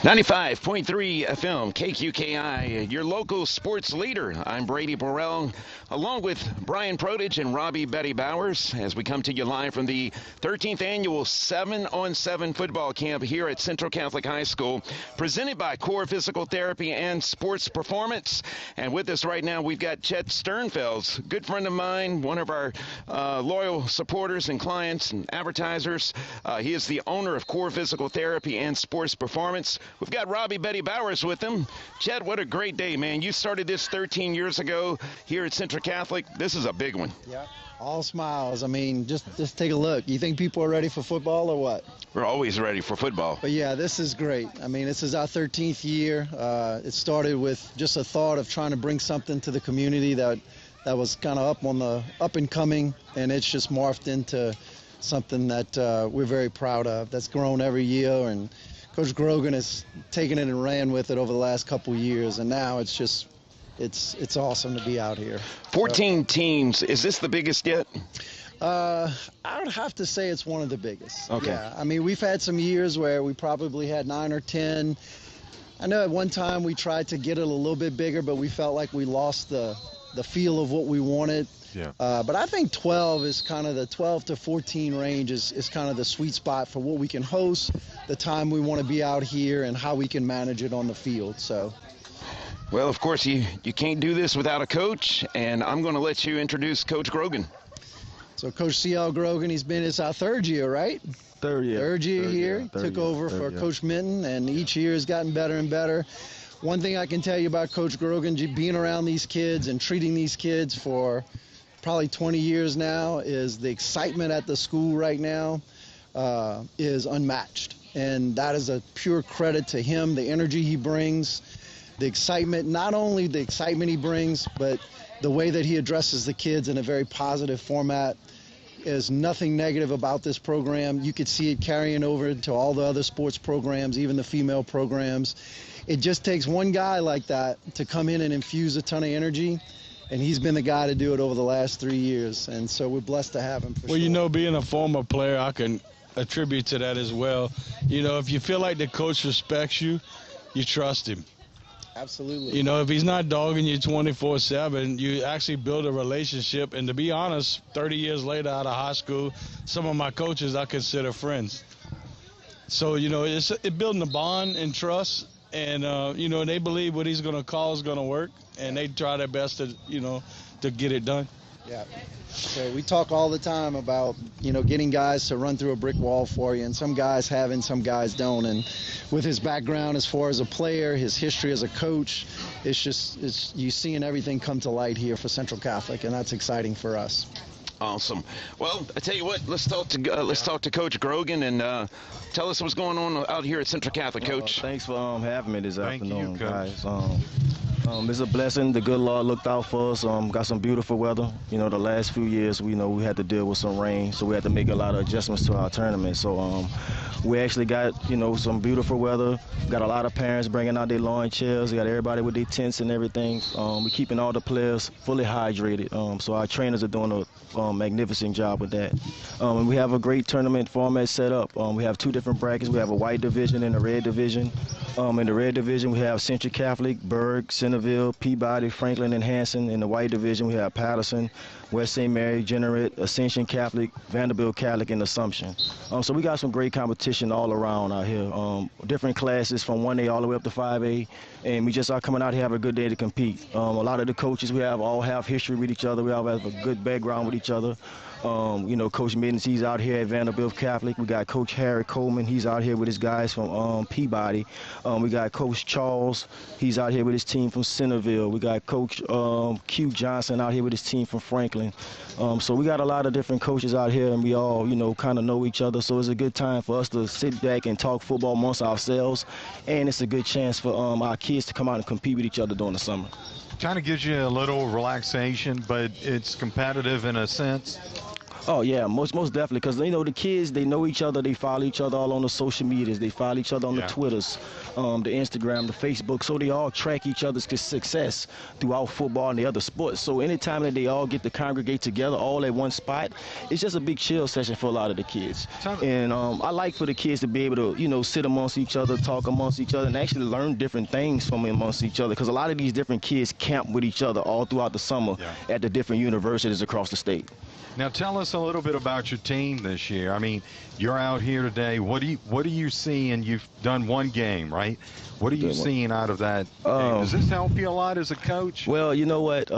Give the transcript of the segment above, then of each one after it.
95.3 FM, KQKI, your local sports leader. I'm Brady Burrell, along with Brian Prodige and Robbie Betty Bowers, as we come to you live from the 13th annual 7-on-7 football camp here at Central Catholic High School, presented by Core Physical Therapy and Sports Performance. And with us right now, we've got Chet Sternfels, good friend of mine, one of our loyal supporters and clients and advertisers. He is the owner of Core Physical Therapy and Sports Performance. We've got Robbie Betty Bowers with him. Chet, what a great day, man. You started this 13 years ago here at Central Catholic. This is a big one. Yeah, all smiles. I mean, just take a look. You think people are ready for football or what? We're always ready for football. But yeah, this is great. I mean, this is our 13th year. It started with just a thought of trying to bring something to the community that was kind of up and coming, and it's just morphed into something that we're very proud of. That's grown every year, and Coach Grogan has taken it and ran with it over the last couple years, and now it's just it's awesome to be out here. 14 teams. Is this the biggest yet? I would have to say it's one of the biggest. Okay. Yeah. I mean, we've had some years where we probably had 9 or 10. I know at one time we tried to get it a little bit bigger, but we felt like we lost the feel of what we wanted. Yeah. But I think 12 is kind of the 12 to 14 range is kind of the sweet spot for what we can host, the time we want to be out here, and how we can manage it on the field. So. Well, of course, you can't do this without a coach, and I'm going to let you introduce Coach Grogan. So Coach C.L. Grogan, it's our third year, right? Third year here. Took over for Coach Minton, and each year has gotten better and better. One thing I can tell you about Coach Grogan, being around these kids and treating these kids for probably 20 years now, is the excitement at the school right now is unmatched. And that is a pure credit to him, the energy he brings, the excitement, not only the excitement he brings, but the way that he addresses the kids in a very positive format. Is nothing negative about this program. You could see it carrying over to all the other sports programs, even the female programs. It just takes one guy like that to come in and infuse a ton of energy, and he's been the guy to do it over the last 3 years, and so we're blessed to have him. Well, you know, being a former player, I can attribute to that as well. You know, if you feel like the coach respects you, you trust him. Absolutely. You know, if he's not dogging you 24/7, you actually build a relationship. And to be honest, 30 years later out of high school, some of my coaches I consider friends. So, you know, it's building a bond and trust. And, you know, they believe what he's going to call is going to work. And they try their best to, you know, to get it done. Yeah. So we talk all the time about, you know, getting guys to run through a brick wall for you, and some guys have and some guys don't. And with his background as far as a player, his history as a coach, it's you seeing everything come to light here for Central Catholic, and that's exciting for us. Awesome. Well, I tell you what, let's talk to Coach Grogan and tell us what's going on out here at Central Catholic, Coach. Thanks for having me this afternoon, Coach. guys. It's a blessing. The good Lord looked out for us. Got some beautiful weather. You know, the last few years, we had to deal with some rain, so we had to make a lot of adjustments to our tournament. So we actually got, you know, some beautiful weather. Got a lot of parents bringing out their lawn chairs. We got everybody with their tents and everything. We're keeping all the players fully hydrated. So our trainers are doing a magnificent job with that. And we have a great tournament format set up. We have 2 different brackets. We have a white division and a red division. In the red division, we have Central Catholic, Berg, Centerville, Peabody, Franklin, and Hanson. In the white division, we have Patterson, West St. Mary, Jeanneret, Ascension Catholic, Vanderbilt Catholic, and Assumption. So we got some great competition all around out here. Different classes from 1A all the way up to 5A, and we just are coming out here to have a good day to compete. A lot of the coaches we have all have history with each other. We all have a good background with each other. You know, Coach Middens, he's out here at Vanderbilt Catholic. We got Coach Harry Coleman. He's out here with his guys from Peabody. We got Coach Charles. He's out here with his team from Centerville. We got Coach Q Johnson out here with his team from Franklin. So we got a lot of different coaches out here, and we all, you know, kind of know each other. So it's a good time for us to sit back and talk football amongst ourselves, and it's a good chance for our kids to come out and compete with each other during the summer. Kind of gives you a little relaxation, but it's competitive in a sense. Oh yeah, most definitely, because you know the kids, they know each other, they follow each other all on the social medias, they follow each other on the Twitters, the Instagram, the Facebook, so they all track each other's success throughout football and the other sports. So anytime that they all get to congregate together all at one spot, it's just a big chill session for a lot of the kids. And I like for the kids to be able to, you know, sit amongst each other, talk amongst each other, and actually learn different things from amongst each other, because a lot of these different kids camp with each other all throughout the summer at the different universities across the state. Now tell us a little bit about your team this year. I mean, you're out here today. What are you seeing? You've done one game, right? What are you seeing out of that game? Does this help you a lot as a coach? Well, you know what?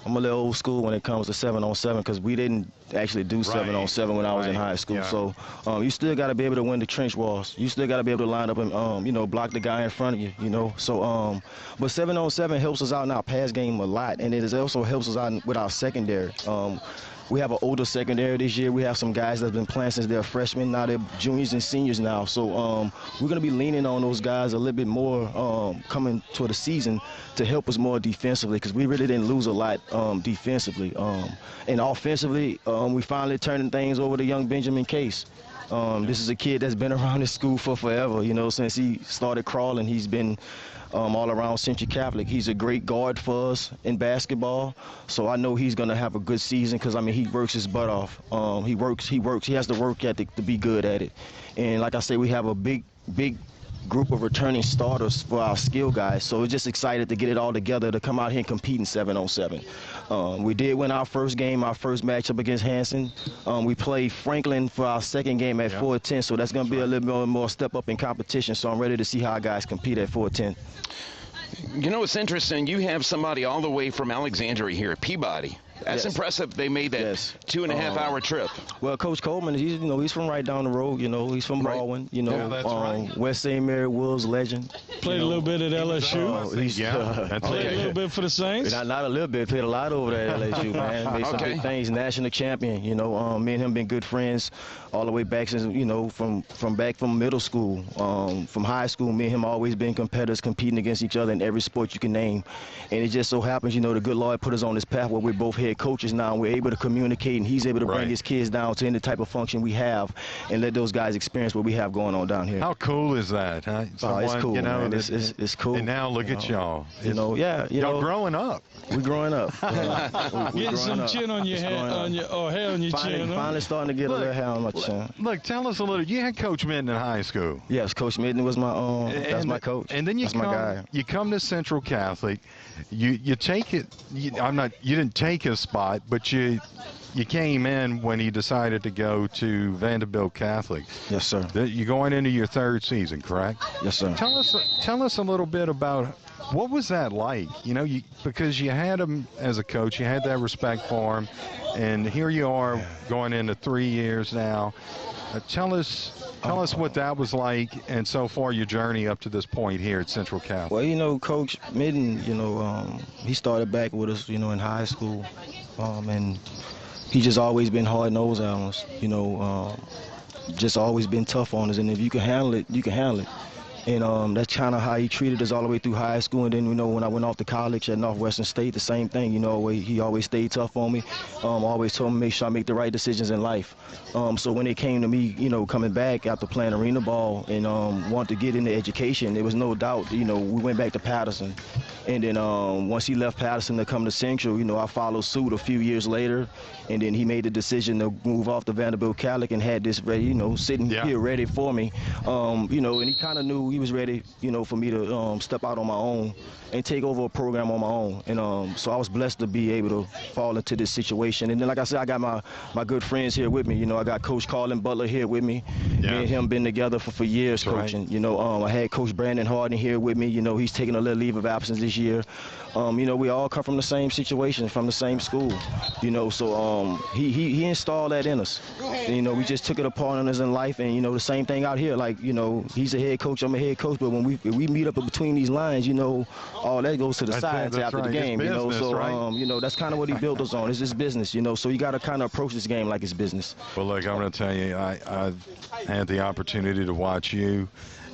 I'm a little old school when it comes to 7-on-7, because we didn't actually do 7-on-7 when I was in high school. So you still got to be able to win the trench wars. You still got to be able to line up and, you know, block the guy in front of you, you know. So, but 7-on-7 helps us out in our pass game a lot, and it also helps us out with our secondary. We have an older secondary this year. We have some guys that have been playing since they're freshmen. Now they're juniors and seniors now. So we're going to be leaning on those guys a little bit more coming toward the season to help us more defensively, because we really didn't lose a lot defensively. And offensively, we finally turning things over to young Benjamin Case. This is a kid that's been around this school for forever, you know, since he started crawling. He's been all around Central Catholic. He's a great guard for us in basketball, so I know he's going to have a good season, because, I mean, he works his butt off. He works. He has the work ethic to be good at it. And like I say, we have a big group of returning starters for our skill guys, so we're just excited to get it all together to come out here and compete in 7-on-7. We did win our first game, our first matchup against Hanson. We played Franklin for our second game at 4-10, so that's going to be a little bit more step up in competition, so I'm ready to see how our guys compete at 4-10. You know, it's interesting. You have somebody all the way from Alexandria here, Peabody. That's impressive. They made that 2.5-hour trip. Well, Coach Coleman, he's from right down the road. You know, he's from Baldwin. You know, West St. Mary Wolves legend. Played a little bit at LSU. Played a little bit for the Saints. Not a little bit. Played a lot over there at LSU, man. Made some big things. National champion. You know, me and him been good friends all the way back since, you know, from middle school, from high school. Me and him always been competitors, competing against each other in every sport you can name. And it just so happens, you know, the good Lord put us on this path where we're both head coaches now, and we're able to communicate, and he's able to bring his kids down to any type of function we have and let those guys experience what we have going on down here. How cool is that, huh? It's cool, you know, man. It's cool. And now look at y'all. You know, y'all growing up. We're growing up. Getting some chin on your head, or hair on your chin. Finally starting to get a little hair on my chin. Look, tell us a little. You had Coach Midden in high school. Yes, Coach Midden was my that's my coach. And then you come to Central Catholic. You take it. You didn't take his spot, but you came in when he decided to go to Vanderbilt Catholic. Yes, sir. You're going into your third season, correct? Yes, sir. Tell us a little bit about what was that like? You know, because you had him as a coach, you had that respect for him, and here you are going into 3 years now. Tell us what that was like, and so far your journey up to this point here at Central Catholic. Well, you know, Coach Midden, you know, he started back with us, you know, in high school, and he just always been hard-nosed on us, you know, just always been tough on us, and if you can handle it, you can handle it. And that's kind of how he treated us all the way through high school. And then, you know, when I went off to college at Northwestern State, the same thing. You know, he always stayed tough on me. Always told me make sure I make the right decisions in life. So when it came to me, you know, coming back after playing arena ball and wanted to get into education, there was no doubt, you know, we went back to Patterson. And then once he left Patterson to come to Central, you know, I followed suit a few years later. And then he made the decision to move off to Vanderbilt Catholic and had this ready, you know, sitting here ready for me. You know, and he kind of knew he was ready, you know, for me to step out on my own and take over a program on my own. And so I was blessed to be able to fall into this situation. And then, like I said, I got my good friends here with me. You know, I got Coach Carlin Butler here with me. Me and him been together for years coaching. You know, I had Coach Brandon Harden here with me. You know, he's taking a little leave of absence this year. You know, we all come from the same situation, from the same school. You know, so he installed that in us. And, you know, we just took it upon us in life. And, you know, the same thing out here. Like, you know, he's a head coach, I'm a head coach, but when we meet up between these lines, you know, all that goes to the side after right. the game, It's business, you know. So, right? you know, that's kind of what he built us on. It's just business, you know. So you got to kind of approach this game like it's business. Well, look, I'm going to tell you, I've had the opportunity to watch you,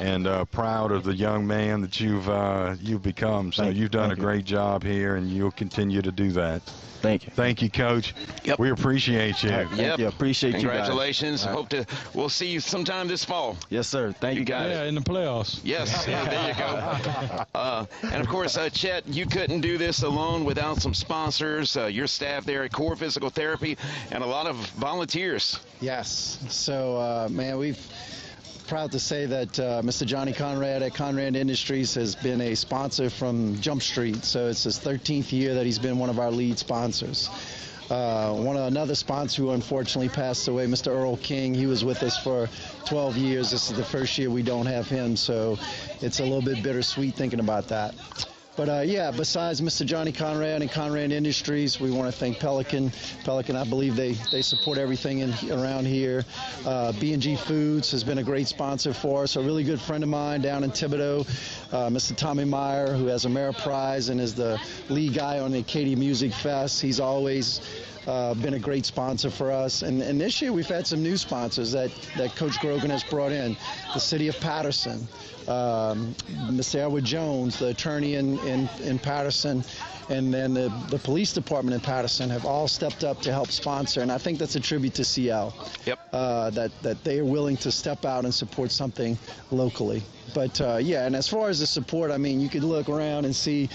and proud of the young man that you've become. So you've done a great job here, and you'll continue to do that. Thank you. Thank you, Coach. Yep. We appreciate you. Thank you. Appreciate you guys. Congratulations. We'll see you sometime this fall. Yes, sir. Thank you. Got Yeah, it. in the playoffs. Yes, yeah, there you go. And of course, Chet, you couldn't do this alone without some sponsors, your staff there at Core Physical Therapy, and a lot of volunteers. Yes. So, man, we've proud to say that Mr. Johnny Conrad at Conrad Industries has been a sponsor from Jump Street. So it's his 13th year that he's been one of our lead sponsors. Another sponsor who unfortunately passed away, Mr. Earl King. He was with us for 12 years. This is the first year we don't have him, so it's a little bit bittersweet thinking about that. But, yeah, besides Mr. Johnny Conrad and Conrad Industries, we want to thank Pelican. Pelican, I believe they support everything around here. B&G Foods has been a great sponsor for us. A really good friend of mine down in Thibodaux, Mr. Tommy Meyer, who has Ameriprise and is the lead guy on the Acadia Music Fest. He's always been a great sponsor for us. And this year we've had some new sponsors that Coach Grogan has brought in. The City of Patterson, Mr. Edward Jones, the attorney in Patterson, and then the police department in Patterson have all stepped up to help sponsor. And I think that's a tribute to CL. Yep. That they are willing to step out and support something locally. But, yeah, and as far as the support, I mean, you could look around and see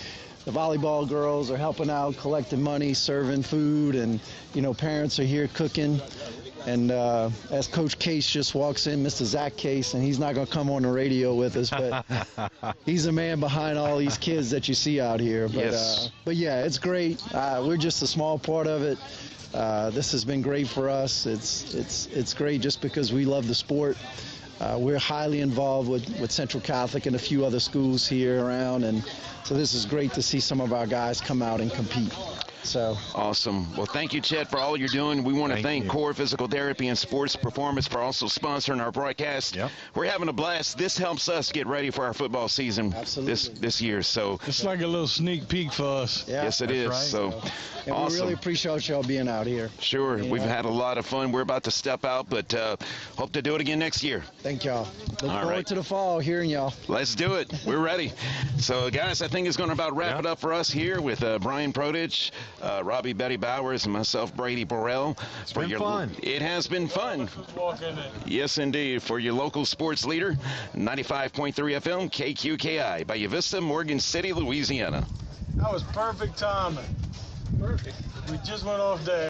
the volleyball girls are helping out, collecting money, serving food, and, you know, parents are here cooking. And as Coach Case just walks in, Mr. Zach Case, and he's not going to come on the radio with us, but he's the man behind all these kids that you see out here. But, Yes. But yeah, it's great. We're just a small part of it. This has been great for us. It's great just because we love the sport. We're highly involved with Central Catholic and a few other schools here around, and so this is great to see some of our guys come out and compete. So Awesome. Well, thank you, Chet, for all you're doing. We want to thank you. Core Physical Therapy and Sports Performance for also sponsoring our broadcast. Yep. We're having a blast. This helps us get ready for our football season Absolutely. this year. So It's like a little sneak peek for us. yeah, yes, it is. right. So and awesome. we really appreciate y'all being out here. Sure. Yeah. We've had a lot of fun. We're about to step out, but hope to do it again next year. Thank y'all. Look All forward right. to the fall, hearing y'all. Let's do it. We're ready. So, guys, I think it's going to about wrap Yep. it up for us here with Brian Protich, Robbie Betty Bowers, and myself, Brady Burrell. It's been fun. It has been fun. Walk in there. Yes, indeed. For your local sports leader, 95.3 FM, KQKI, Bayou Vista, Morgan City, Louisiana. That was perfect timing. Perfect. We just went off there.